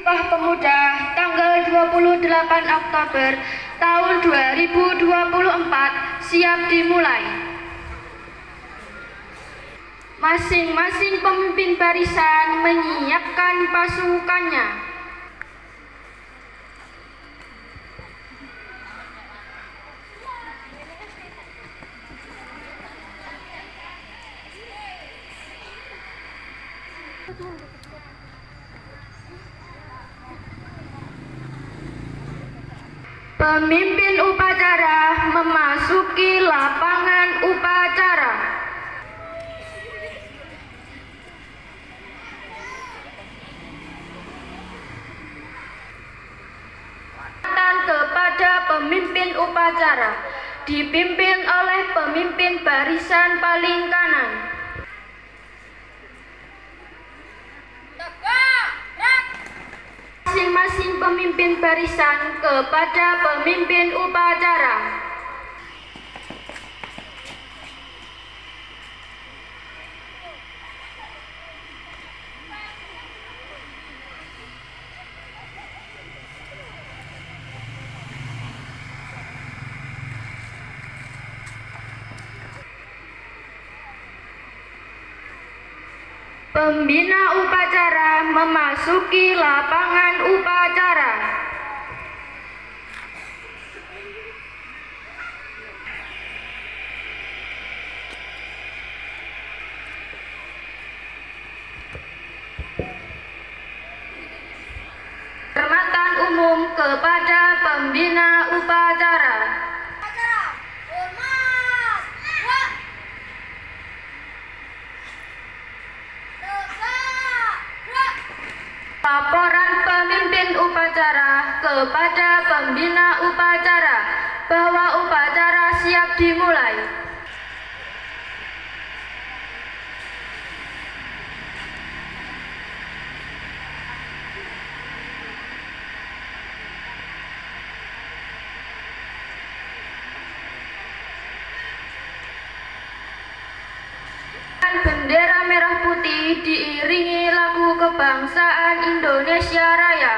Sumpah Pemuda tanggal 28 Oktober tahun 2024 siap dimulai. Masing-masing pemimpin barisan menyiapkan pasukannya. Pemimpin upacara memasuki lapangan upacara. Kepada pemimpin upacara dipimpin oleh pemimpin barisan paling kanan. Masing-masing pemimpin barisan kepada pemimpin upacara. Pembina upacara memasuki lapangan upacara. Hormatan umum kepada pembina upacara. Laporan pemimpin upacara kepada pembina upacara bahwa upacara siap dimulai. Bendera merah putih diiringi lagu kebangsaan Indonesia Raya.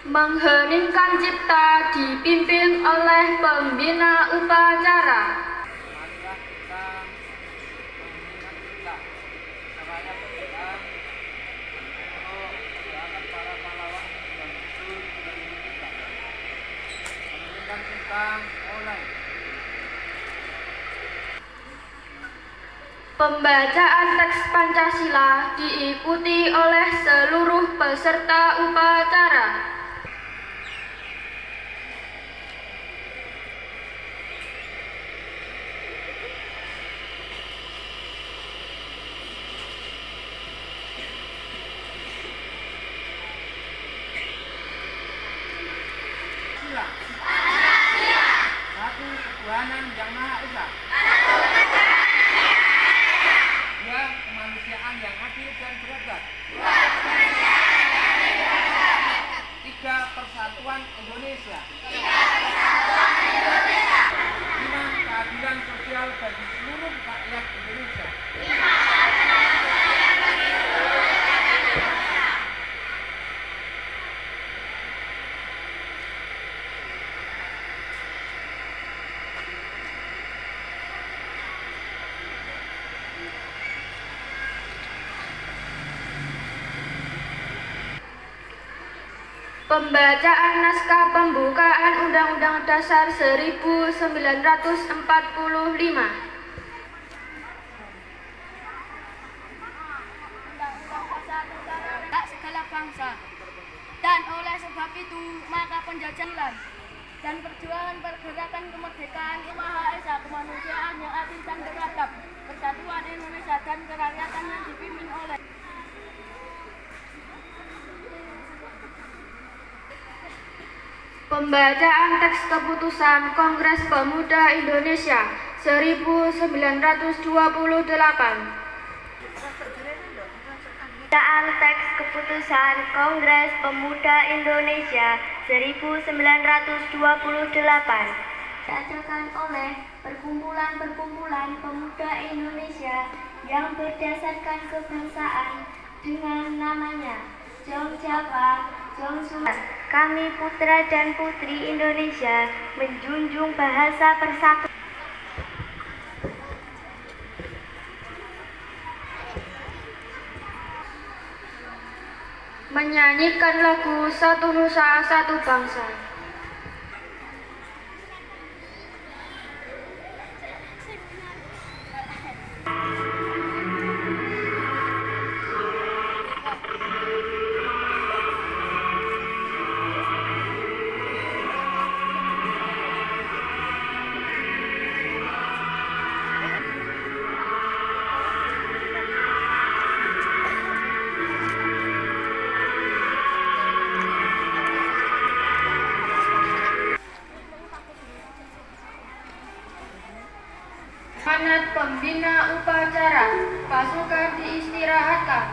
Mengheningkan cipta dipimpin oleh pembina upacara. Pembacaan teks Pancasila diikuti oleh seluruh peserta upacara. Pancasila. Pembacaan naskah pembukaan Undang-Undang Dasar 1945. Segala bangsa, dan oleh sebab itu maka penjajahan dan perjuangan pergerakan kemerdekaan Yang Maha Esa, kemanusiaan yang adil dan beradab, persatuan Indonesia dan kerakyatan yang dipimpin oleh Pembacaan teks keputusan Kongres Pemuda Indonesia 1928. Pembacaan teks keputusan Kongres Pemuda Indonesia 1928 diajarkan oleh perkumpulan-perkumpulan pemuda Indonesia yang berdasarkan kebangsaan dengan namanya Jong Java, Jong Sunda. Kami putra dan putri Indonesia menjunjung bahasa persatuan, menyanyikan lagu Satu Nusa Satu Bangsa. Amanat pembina upacara, pasukan diistirahatkan.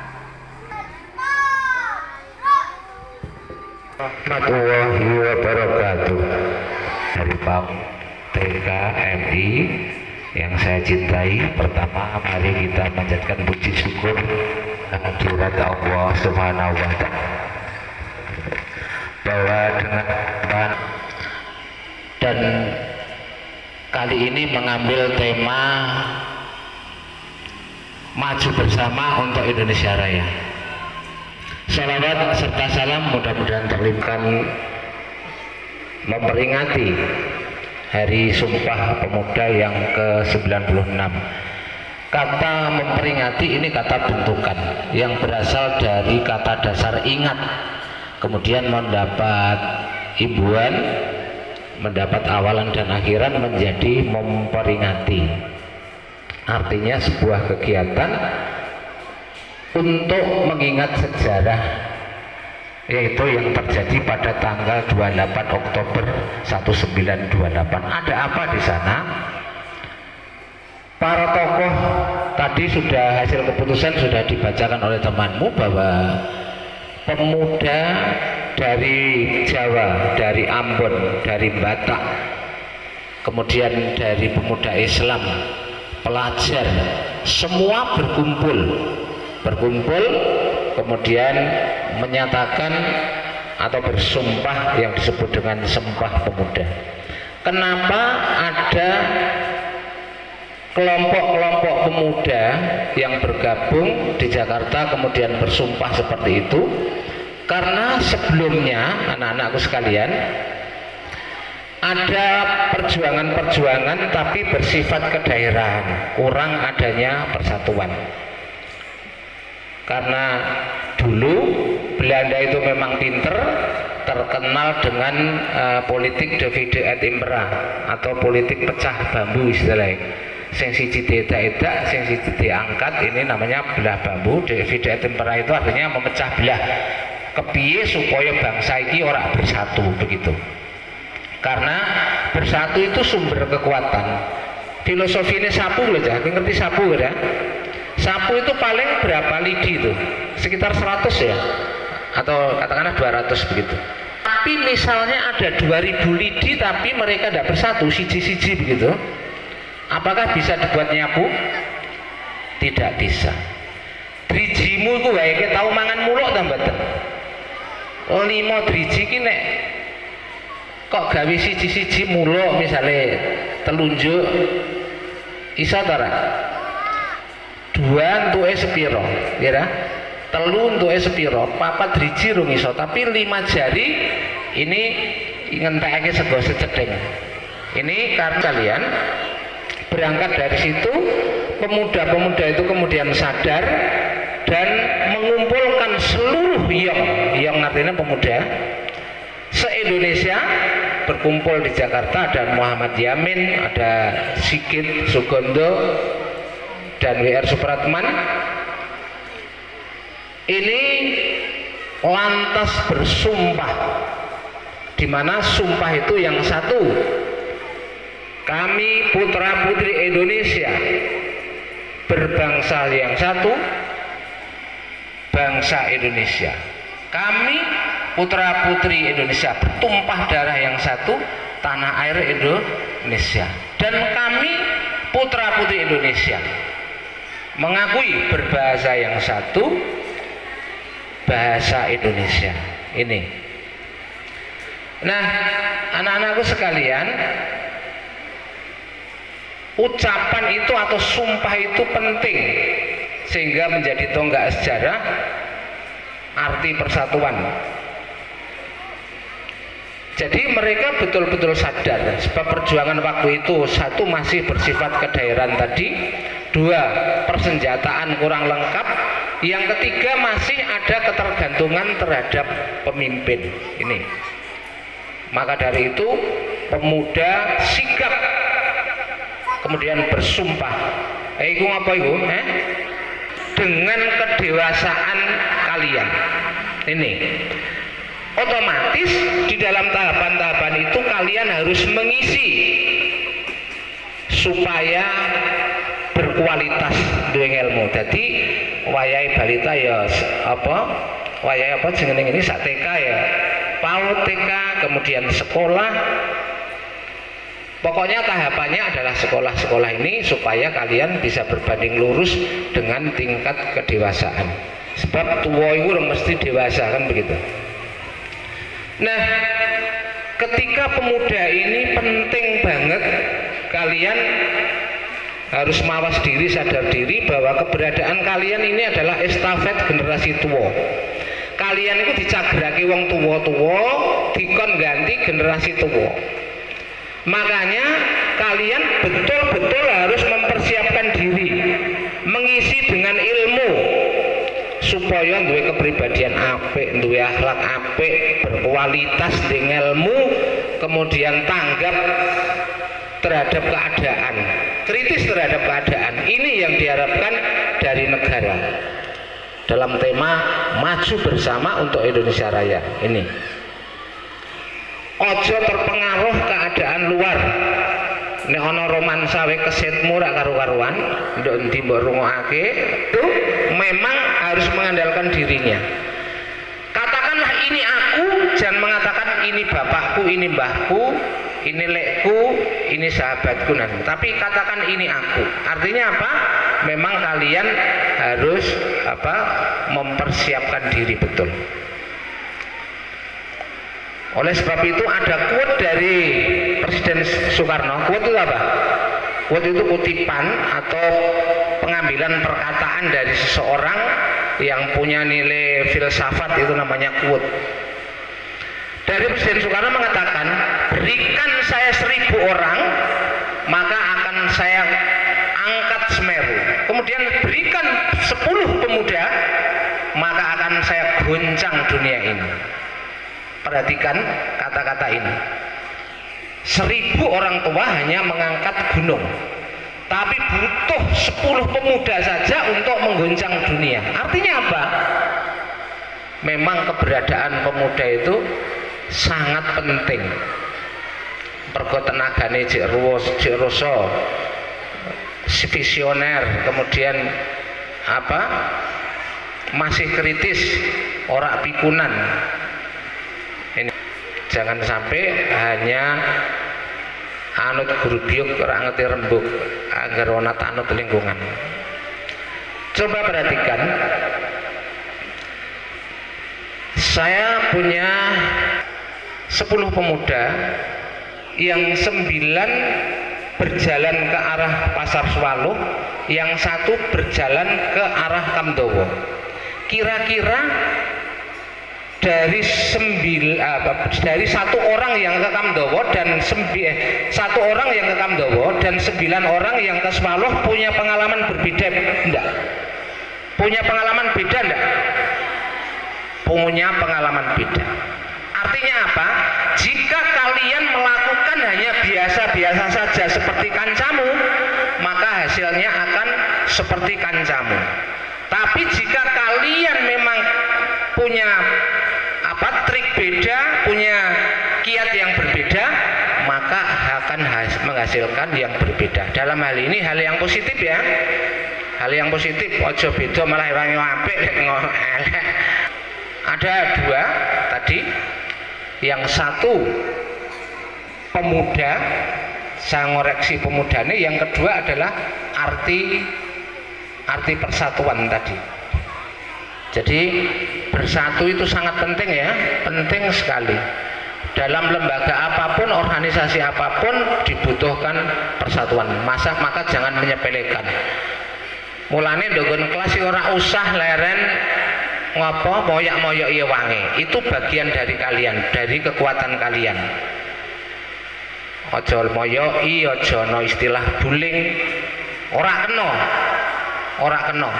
Warahmatullahi wabarakatuh. Dari PAM TKMI yang saya cintai, pertama mari kita panjatkan puji syukur kehadirat Allah Subhanahu wa Ta'ala, bahwa dengan dan kali ini mengambil tema maju bersama untuk Indonesia Raya. Salawat serta salam mudah-mudahan terlimpahkan memperingati Hari Sumpah Pemuda yang ke-96. Kata memperingati ini kata bentukan yang berasal dari kata dasar ingat, kemudian mendapat imbuhan, mendapat awalan dan akhiran menjadi memperingati. Artinya sebuah kegiatan untuk mengingat sejarah, yaitu yang terjadi pada tanggal 28 Oktober 1928. Ada apa di sana? Para tokoh tadi sudah, hasil keputusan sudah dibacakan oleh temanmu, bahwa pemuda dari Jawa, dari Ambon, dari Batak, kemudian dari pemuda Islam, pelajar, semua berkumpul kemudian menyatakan atau bersumpah yang disebut dengan Sumpah Pemuda. Kenapa ada kelompok-kelompok pemuda yang bergabung di Jakarta kemudian bersumpah seperti itu? Karena sebelumnya, anak-anakku sekalian, ada perjuangan-perjuangan tapi bersifat kedaerahan, kurang adanya persatuan. Karena dulu Belanda itu memang pinter, terkenal dengan politik divide et impera atau politik pecah bambu istilahnya. Sing siji diedak-edak, sing siji diangkat, ini namanya belah bambu. Divide et impera itu artinya memecah belah. Kepiye supaya bangsa ini orang bersatu, begitu. Karena bersatu itu sumber kekuatan. Filosofi ini sapu loh, ngerti sapu ya? Sapu itu paling berapa lidi itu? Sekitar 100 ya? Atau katakanlah 200 begitu. Tapi misalnya ada 2000 lidi tapi mereka tidak bersatu, siji-siji begitu. Apakah bisa dibuat nyapu? Tidak bisa. Drijimu itu wae tahu mangan muluk ta mboten? 5 driji ki nek kok gawe siji-siji muluk misale telunjuk iso ta ra? 2 entuke sepiro, kira? telu untuk sepiro, papat driji rung iso, tapi 5 jari ini ngentekake sego secedhing. Ini karena kalian berangkat dari situ, pemuda-pemuda itu kemudian sadar dan mengumpulkan seluruh yong artinya pemuda se-Indonesia berkumpul di Jakarta. Dan Muhammad Yamin, ada Sigit Sugondo dan W.R. Supratman ini lantas bersumpah, di mana sumpah itu yang satu, kami putra putri Indonesia berbangsa yang satu, bangsa Indonesia. Kami putra putri Indonesia bertumpah darah yang satu, tanah air Indonesia. Dan kami putra putri Indonesia mengakui berbahasa yang satu, bahasa Indonesia. Ini. Nah, anak-anakku sekalian, ucapan itu atau sumpah itu penting sehingga menjadi tonggak sejarah arti persatuan. Jadi mereka betul-betul sadar sebab perjuangan waktu itu, satu masih bersifat kedaerahan tadi, dua persenjataan kurang lengkap, yang ketiga masih ada ketergantungan terhadap pemimpin. Ini. Maka dari itu pemuda sigap kemudian bersumpah. Iku apa iku? Dengan kedewasaan kalian. Ini. Otomatis di dalam tahapan-tahapan itu kalian harus mengisi supaya berkualitas duwe ilmu. Jadi wayahe balita ya apa? Wayahe apa jenenge ini sak TK ya. PAUD TK, kemudian sekolah. Pokoknya tahapannya adalah sekolah-sekolah ini supaya kalian bisa berbanding lurus dengan tingkat kedewasaan. Sebab tua itu mesti dewasa kan begitu. Nah, ketika pemuda ini penting banget kalian harus mawas diri, sadar diri bahwa keberadaan kalian ini adalah estafet generasi tua. Kalian itu dicagraki wong tua-tua, dikon ganti generasi tua. Makanya kalian betul-betul harus mempersiapkan diri, mengisi dengan ilmu supaya duwe kepribadian apik, duwe akhlak apik, berkualitas dengan ilmu, kemudian tanggap terhadap keadaan, kritis terhadap keadaan. Ini yang diharapkan dari negara dalam tema maju bersama untuk Indonesia Raya ini. Ojo terpengaruh keadaan luar. Nek ana romansa we kesetmu rak karu-karuan, nduk endi mbok rungokake, itu memang harus mengandalkan dirinya. Katakanlah ini aku, jangan mengatakan ini bapakku, ini mbahku, ini lekku, ini sahabatku nanti. Tapi katakan ini aku. Artinya apa? Memang kalian harus mempersiapkan diri betul. Oleh sebab itu ada quote dari Presiden Soekarno. Quote itu apa? Quote itu kutipan atau pengambilan perkataan dari seseorang yang punya nilai filsafat, itu namanya quote. Dari Presiden Soekarno mengatakan, berikan saya 1000 orang, maka akan saya angkat Semeru. Kemudian berikan 10 pemuda, maka akan saya goncang dunia ini. Perhatikan kata-kata ini. 1000 orang tua hanya mengangkat gunung, tapi butuh 10 pemuda saja untuk mengguncang dunia. Artinya apa? Memang keberadaan pemuda itu sangat penting. Pergo tenagane jek rasa, visioner, kemudian masih kritis, ora pikunan. Ini jangan sampai hanya anut guru biuk ora ngerti rembug agar ana anut lingkungan. Coba perhatikan, saya punya 10 pemuda yang 9 berjalan ke arah Pasar Swaluh, yang 1 berjalan ke arah Kamdowo. kira-kira dari satu orang yang ke Kamdowo dan satu orang yang ke Kamdowo dan 9 orang yang ke Swaloh punya pengalaman berbeda enggak? Punya pengalaman beda enggak? Punya pengalaman beda. Artinya apa? Jika kalian melakukan hanya biasa-biasa saja seperti kancamu, maka hasilnya akan seperti kancamu. Tapi jika kalian memang punya trik beda, punya kiat yang berbeda, maka akan menghasilkan yang berbeda. Dalam hal ini hal yang positif ya. Hal yang positif, ojo beda malah wangi apik elek. Ada 2 tadi. Yang satu pemuda, saya ngoreksi pemudanya. Yang kedua adalah arti persatuan tadi. Jadi bersatu itu sangat penting ya, penting sekali. Dalam lembaga apapun, organisasi apapun dibutuhkan persatuan. Maka jangan menyepelekan. Mulane ndongon kelas ora usah leren ngopo moyak-moyak iya wangi. Itu bagian dari kalian, dari kekuatan kalian. Ojo moyoki, ojo no istilah buling. Ora kena.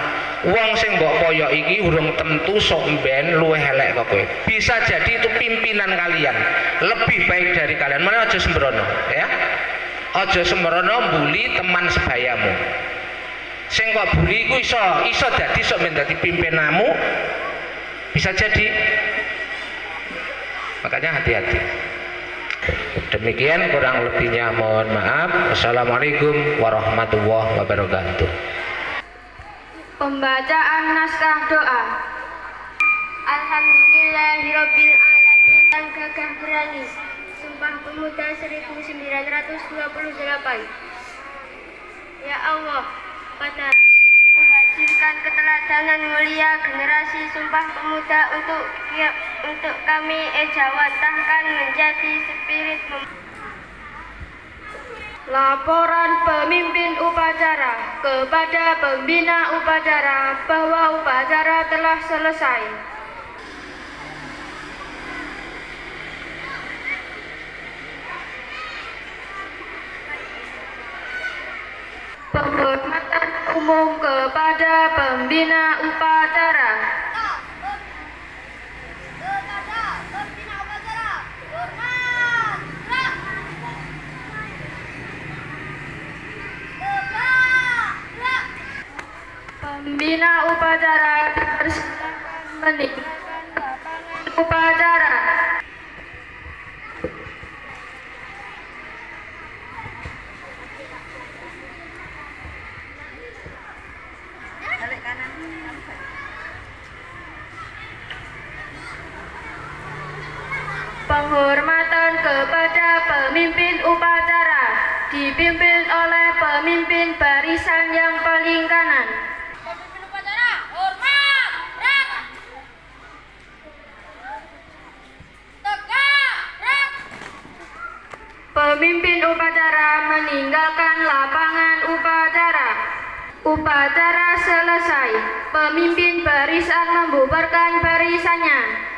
Wong sing mbok koyok iki urung tentu sok mben luwih elek kok kowe. Bisa jadi itu pimpinan kalian, lebih baik dari kalian. Mana aja sembrono, ya. Aja sembrono bully teman sebayamu. Sing kok bully iku iso dadi sok men dadi pimpinanmu. Bisa jadi. Makanya hati-hati. Demikian kurang lebihnya mohon maaf. Wassalamualaikum warahmatullahi wabarakatuh. Pembacaan naskah doa. Alhamdulillahirabbil alamin yang gagah berani. Sumpah Pemuda 1928. Ya Allah, pada menghadirkan keteladanan mulia generasi Sumpah Pemuda untuk kami ejawantahkan menjadi spirit Laporan pemimpin upacara kepada pembina upacara bahwa upacara telah selesai. Penghormatan umum kepada pembina upacara. Pembina upacara dipersilakan meninggalkan lapangan upacara. Penghormatan kepada pemimpin upacara dipimpin oleh pemimpin barisan yang paling kanan. Pemimpin upacara, hormat, rak. Tegak, rak. Pemimpin upacara meninggalkan lapangan upacara. Upacara selesai. Pemimpin barisan membubarkan barisannya.